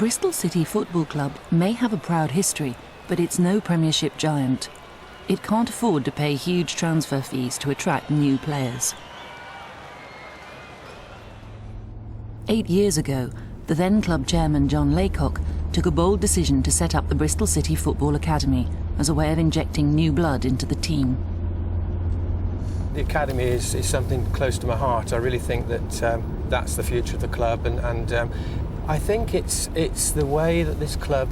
Bristol City Football Club may have a proud history, but it's no Premiership giant. It can't afford to pay huge transfer fees to attract new players. 8 years ago, the then club chairman John Laycock took a bold decision to set up the Bristol City Football Academy as a way of injecting new blood into the team. The academy is something close to my heart. I really think that that's the future of the club, and I think it's the way that this club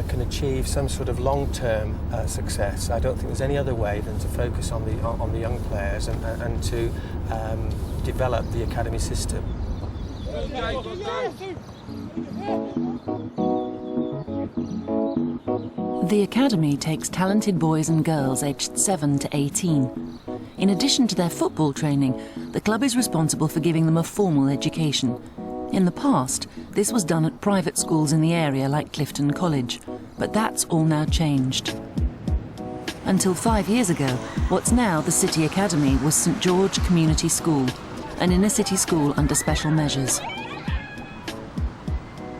can achieve some sort of long-term success. I don't think there's any other way than to focus on the young players and to develop the academy system. The academy takes talented boys and girls aged 7 to 18. In addition to their football training, the club is responsible for giving them a formal education. In the past, this was done at private schools in the area like Clifton College, but that's all now changed. Until 5 years ago, what's now the City Academy was St George Community School, an inner-city school under special measures.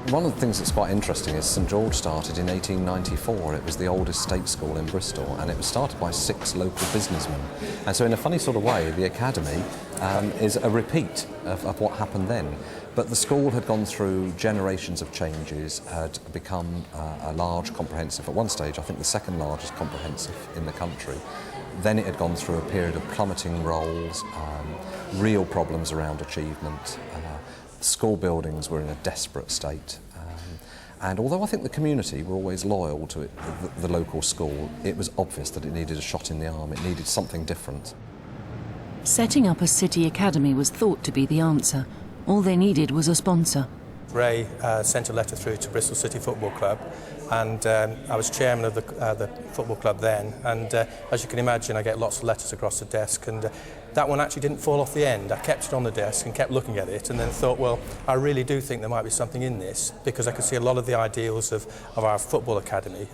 One of the things that's quite interesting is St George started in 1894. It was the oldest state school in Bristol, and it was started by 6 local businessmen. And so in a funny sort of way, the academy is a repeat of what happened then. But the school had gone through generations of changes, had become a large comprehensive, at one stage I think the second largest comprehensive in the country. Then it had gone through a period of plummeting roles, real problems around achievement. School buildings were in a desperate state, and although I think the community were always loyal to the local school, it was obvious that it needed a shot in the arm, it needed something different. Setting up a city academy was thought to be the answer. All they needed was a sponsor. Ray sent a letter through to Bristol City Football Club, and I was chairman of the football club then, and as you can imagine I get lots of letters across the desk, and that one actually didn't fall off the end. I kept it on the desk and kept looking at it, and then thought, well, I really do think there might be something in this, because I could see a lot of the ideals of our football academy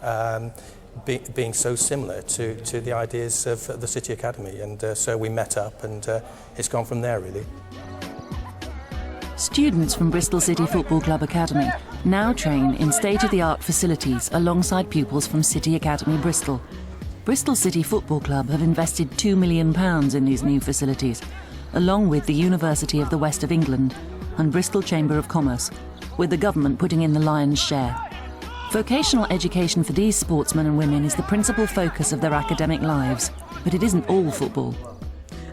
being so similar to the ideas of the City Academy, and so we met up, and it's gone from there really. Students from Bristol City Football Club Academy now train in state-of-the-art facilities alongside pupils from City Academy Bristol. Bristol City Football Club have invested £2 million in these new facilities, along with the University of the West of England and Bristol Chamber of Commerce, with the government putting in the lion's share. Vocational education for these sportsmen and women is the principal focus of their academic lives, but it isn't all football.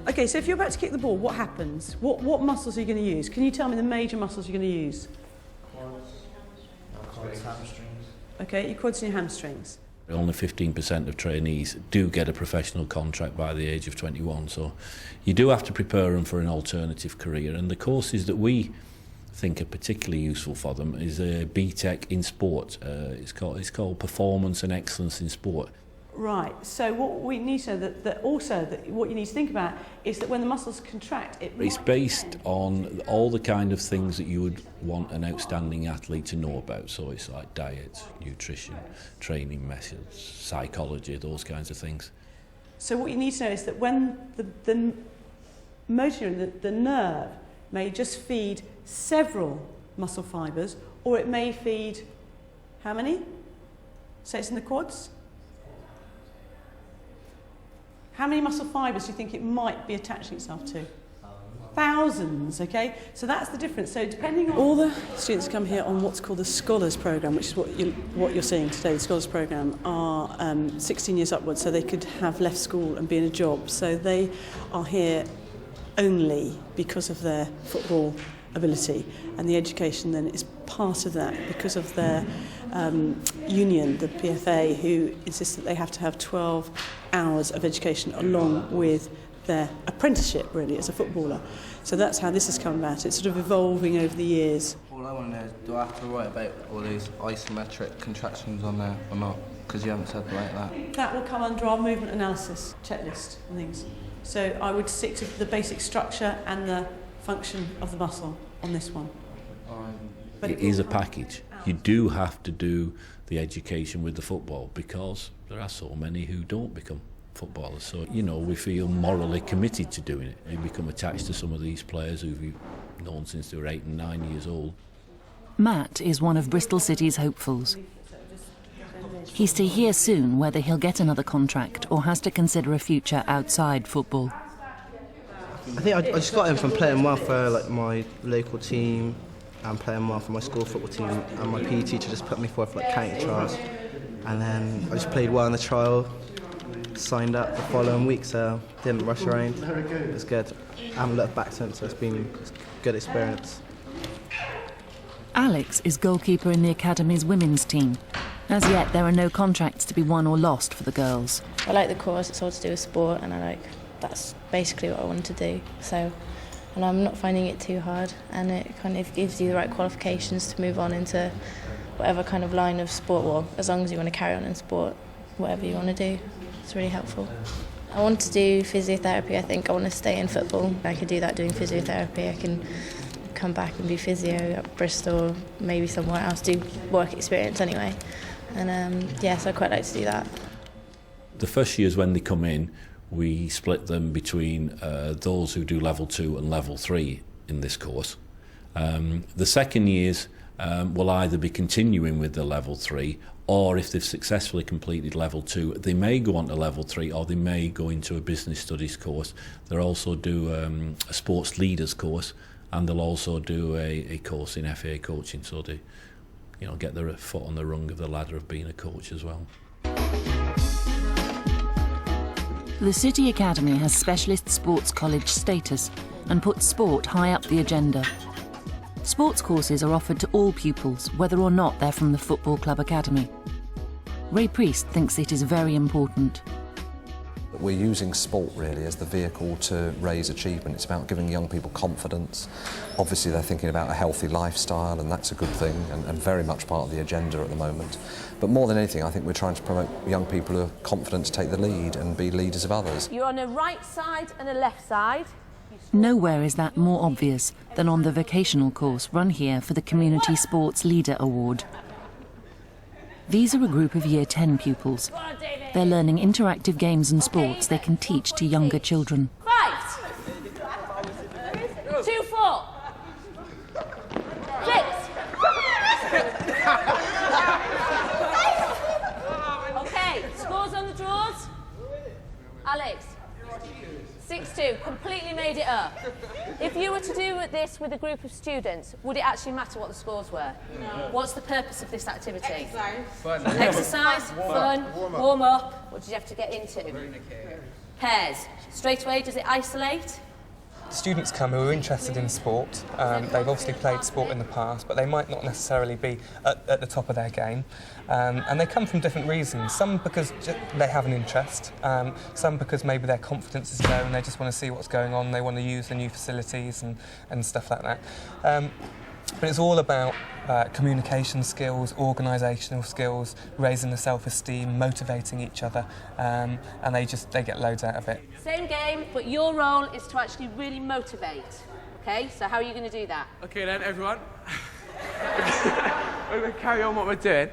OK, so if you're about to kick the ball, what happens? What muscles are you going to use? Can you tell me the major muscles you're going to use? Quads, hamstrings. OK, your quads and your hamstrings. Only 15% of trainees do get a professional contract by the age of 21, so you do have to prepare them for an alternative career, and the courses that we think are particularly useful for them is a BTEC in sport. It's called Performance and Excellence in Sport. Right, so what we need to know that what you need to think about is that when the muscles contract, it's based on all the kind of things that you would want an outstanding athlete to know about. So it's like diet, nutrition, training methods, psychology, those kinds of things. So what you need to know is that when the motor neuron, the nerve, may just feed several muscle fibres, or it may feed how many? So it's in the quads. How many muscle fibres do you think it might be attaching itself to? Thousands, OK? So that's the difference. So depending on... All the students come here on what's called the Scholars Programme, which is what you're seeing today. The Scholars Programme are 16 years upwards, so they could have left school and be in a job. So they are here only because of their football ability, and the education then is part of that because of their union, the PFA, who insists that they have to have 12 hours of education along with their apprenticeship, really, as a footballer. So that's how this has come about. It's sort of evolving over the years. All I want to know is, do I have to write about all these isometric contractions on there or not? Because you haven't said like that. That will come under our movement analysis checklist and things. So I would stick to the basic structure and the function of the muscle on this one. It is a package. You do have to do the education with the football because there are so many who don't become footballers. So, you know, we feel morally committed to doing it. We become attached to some of these players who we've known since they were 8 and 9 years old. Matt is one of Bristol City's hopefuls. He's to hear soon whether he'll get another contract or has to consider a future outside football. I think I just got in from playing well for my local team and playing well for my school football team, and my PE teacher just put me forward for county trials, and then I just played well in the trial, signed up the following week, so didn't rush around. It was good. I haven't looked back since, so it's been a good experience. Alex is goalkeeper in the Academy's women's team. As yet, there are no contracts to be won or lost for the girls. I like the course, it's all to do with sport, and that's basically what I want to do. And I'm not finding it too hard, and it kind of gives you the right qualifications to move on into whatever kind of line of sport, well, as long as you want to carry on in sport, whatever you want to do, it's really helpful. I want to do physiotherapy. I think I want to stay in football. I could do that doing physiotherapy. I can come back and be physio at Bristol, maybe somewhere else, do work experience anyway. And so I'd quite like to do that. The first years when they come in, we split them between those who do level 2 and level 3 in this course. The second years will either be continuing with the level 3, or if they've successfully completed level 2, they may go on to level 3, or they may go into a business studies course. They'll also do a sports leaders course, and they'll also do a course in FA coaching, so they get their foot on the rung of the ladder of being a coach as well. The City Academy has specialist sports college status and puts sport high up the agenda. Sports courses are offered to all pupils, whether or not they're from the Football Club Academy. Ray Priest thinks it is very important. We're using sport really as the vehicle to raise achievement. It's about giving young people confidence. Obviously they're thinking about a healthy lifestyle, and that's a good thing and very much part of the agenda at the moment. But more than anything, I think we're trying to promote young people who are confident to take the lead and be leaders of others. You're on a right side and a left side. Nowhere is that more obvious than on the vocational course run here for the Community Sports Leader Award. These are a group of Year 10 pupils. They're learning interactive games and sports they can teach to younger children. 5, 2, 4, 6. Okay, scores on the draws. Alex, 6-2, completely made it up. If you were to do this with a group of students, would it actually matter what the scores were? No. What's the purpose of this activity? Exercise. Fun. Exercise, fun, warm up. What did you have to get into? Pairs. Straight away, does it isolate? Students come who are interested in sport. They've obviously played sport in the past, but they might not necessarily be at the top of their game. And they come from different reasons. Some because they have an interest, some because maybe their confidence is low and they just want to see what's going on, they want to use the new facilities and stuff like that. But it's all about communication skills, organisational skills, raising the self-esteem, motivating each other, and they get loads out of it. Same game, but your role is to actually really motivate. Okay, so how are you going to do that? Okay then, everyone. We're going to carry on what we're doing,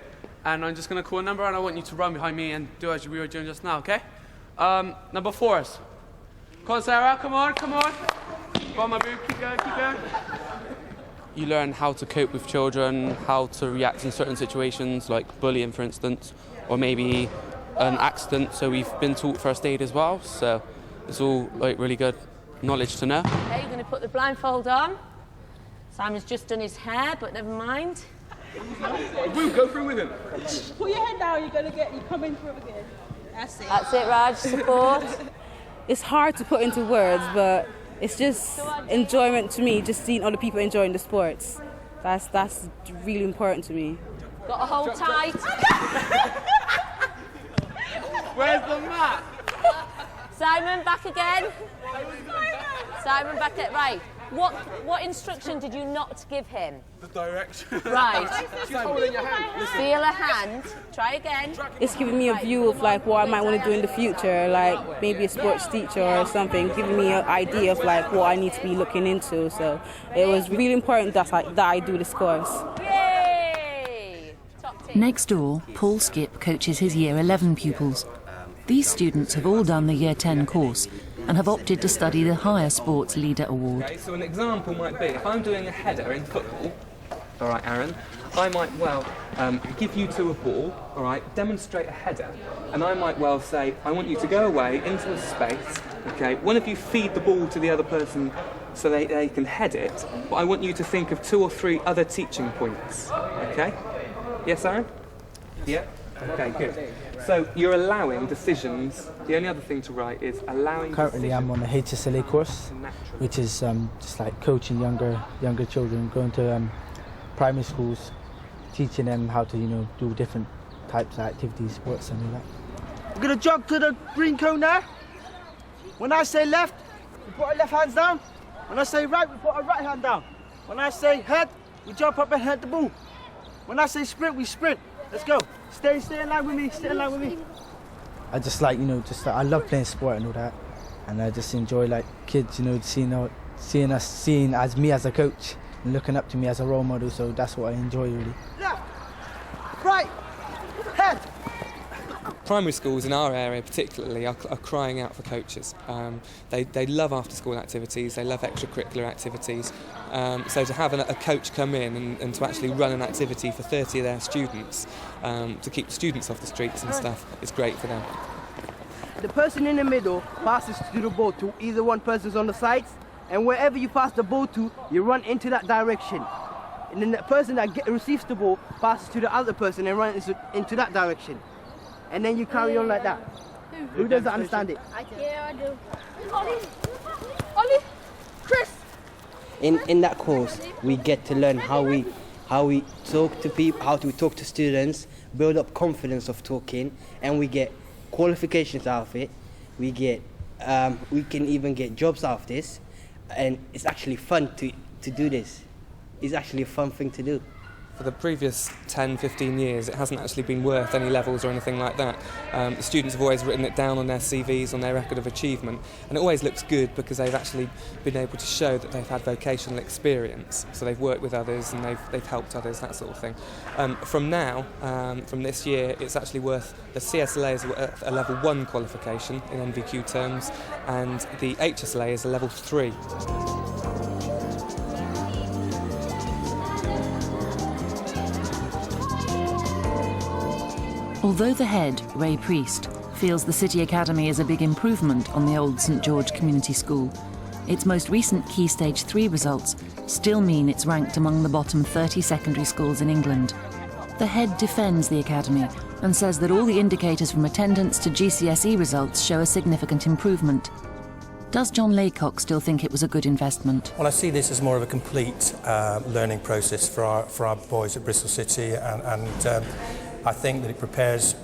and I'm just going to call a number, and I want you to run behind me and do as we were doing just now, okay? Number 4 is. Come on, Sarah, come on. Come on, my boo, keep going. You learn how to cope with children, how to react in certain situations, like bullying, for instance, or maybe an accident. So we've been taught first aid as well. So it's all really good knowledge to know. Okay, you're going to put the blindfold on. Simon's just done his hair, but never mind. Boo, go through with him. Put your head down. You're coming through again. That's it. That's it, Raj. Support. It's hard to put into words, but it's just enjoyment to me, just seeing other people enjoying the sports. That's really important to me. Got to hold tight. Where's the mat? Simon, back again. Simon, back at right. What instruction did you not give him? The direction. Right. She's holding your hand. Feel a hand. Try again. It's giving me a view of what I might want to do in the future, like maybe a sports teacher or something, giving me an idea of what I need to be looking into. So it was really important that I do this course. Yay! Next door, Paul Skip coaches his Year 11 pupils. These students have all done the Year 10 course and have opted to study the higher Sports Leader Award. Okay, so an example might be, if I'm doing a header in football, all right, Aaron, I might well give you two a ball, all right, demonstrate a header, and I might well say, I want you to go away into a space, okay, one of you feed the ball to the other person so they can head it, but I want you to think of 2 or 3 other teaching points, okay? Yes, Aaron? Yeah? Okay, good. So you're allowing decisions. The only other thing to write is allowing Currently I'm on a HSLA course, which is just like coaching younger children, going to primary schools, teaching them how to, do different types of activities, sports and all that. We're going to jog to the green cone there. When I say left, we put our left hands down. When I say right, we put our right hand down. When I say head, we jump up and head the ball. When I say sprint, we sprint. Let's go. Stay in line with me, stay in line with me. I just like, I love playing sport and all that. And I just enjoy like kids, seeing as me as a coach and looking up to me as a role model. So that's what I enjoy really. Left, right, head. Primary schools in our area particularly are crying out for coaches. They love after-school activities, they love extracurricular activities. So to have a coach come in and to actually run an activity for 30 of their students, to keep the students off the streets and stuff, is great for them. The person in the middle passes to the ball to either one person's on the sides, and wherever you pass the ball to, you run into that direction. And then the person that receives the ball passes to the other person and runs into that direction. And then you carry on like that. Who doesn't understand it? Yeah, I do. Ollie, Chris. In that course, we get to learn how we talk to people, how to talk to students, build up confidence of talking, and we get qualifications out of it. We can even get jobs out of this, and it's actually fun to do this. It's actually a fun thing to do. For the previous 10-15 years, it hasn't actually been worth any levels or anything like that. The students have always written it down on their CVs, on their record of achievement, and it always looks good because they've actually been able to show that they've had vocational experience. So they've worked with others and they've helped others, that sort of thing. From this year, it's actually worth, the CSLA is a level 1 qualification in NVQ terms, and the HSLA is a level 3. Although the head, Ray Priest, feels the City Academy is a big improvement on the old St George Community School, its most recent Key Stage 3 results still mean it's ranked among the bottom 30 secondary schools in England. The head defends the academy and says that all the indicators from attendance to GCSE results show a significant improvement. Does John Laycock still think it was a good investment? Well, I see this as more of a complete learning process for our boys at Bristol City, and I think that it prepares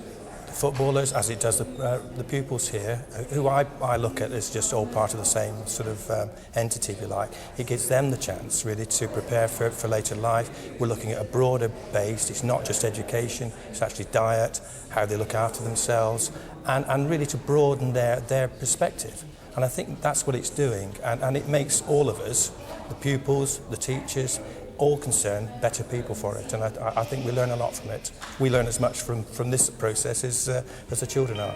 the footballers as it does the pupils here, who I look at as just all part of the same sort of entity, if you like. It gives them the chance really to prepare for later life. We're looking at a broader base. It's not just education, it's actually diet, how they look after themselves, and really to broaden their perspective. And I think that's what it's doing, and it makes all of us, the pupils, the teachers, all concerned, better people for it, and I think we learn a lot from it. We learn as much from this process as the children are.